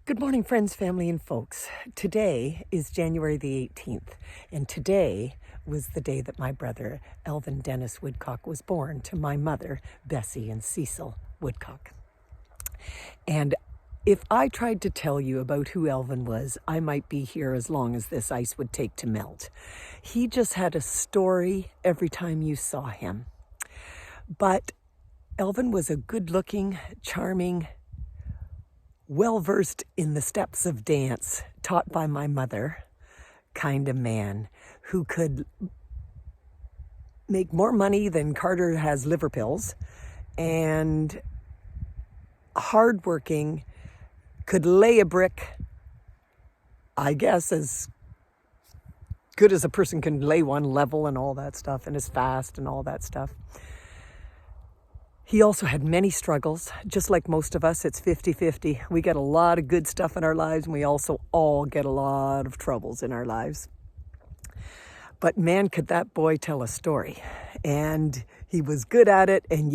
Good morning, friends, family, and folks. Today is January the 18th, and today was the day that my brother, Elvin Dennis Woodcock, was born to my mother, Bessie and Cecil Woodcock. And if I tried to tell you about who Elvin was, I might be here as long as this ice would take to melt. He just had a story every time you saw him. But Elvin was a good-looking, charming, well-versed in the steps of dance, taught by my mother, kind of man who could make more money than Carter has liver pills, and hardworking, could lay a brick, I guess, as good as a person can lay one, level and all that stuff, and as fast and all that stuff. He also had many struggles. Just like most of us, it's 50-50. We get a lot of good stuff in our lives, and we also all get a lot of troubles in our lives. But man, could that boy tell a story. And he was good at it. And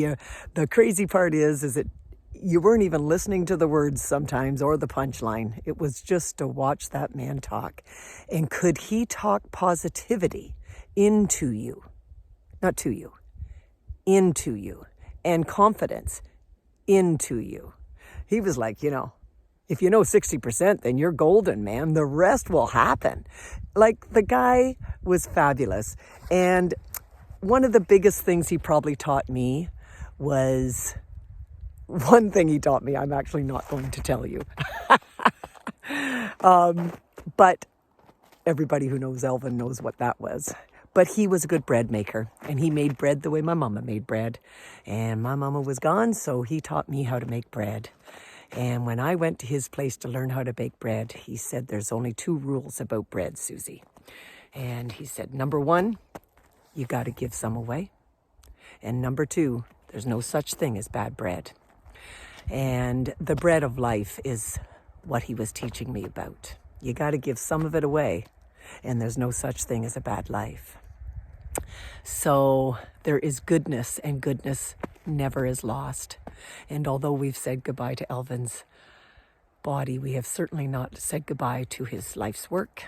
the crazy part is that you weren't even listening to the words sometimes or the punchline. It was just to watch that man talk. And could he talk positivity into you? Not to you. Into you. And confidence into you. He was like, if you know 60%, then you're golden, man. The rest will happen. Like, the guy was fabulous. And one of the biggest things he probably taught me was, one thing he taught me, I'm actually not going to tell you. But everybody who knows Elvin knows what that was. But he was a good bread maker, and he made bread the way my mama made bread. And my mama was gone, so he taught me how to make bread. And when I went to his place to learn how to bake bread, he said, there's only 2 rules about bread, Susie. And he said, number 1, you got to give some away. And number 2, there's no such thing as bad bread. And the bread of life is what he was teaching me about. You got to give some of it away, and there's no such thing as a bad life. So there is goodness, and goodness never is lost. And although we've said goodbye to Elvin's body, we have certainly not said goodbye to his life's work,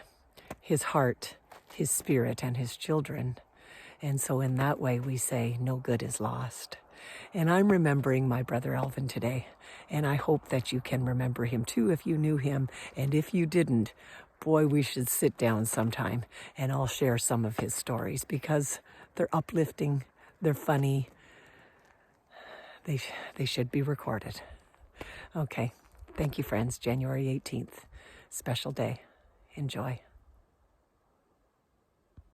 his heart, his spirit, and his children. And so in that way, we say no good is lost. And I'm remembering my brother Elvin today, and I hope that you can remember him too if you knew him. And if you didn't, boy, we should sit down sometime and I'll share some of his stories, because they're uplifting, they're funny, they should be recorded. Okay, thank you, friends. January 18th, special day. Enjoy.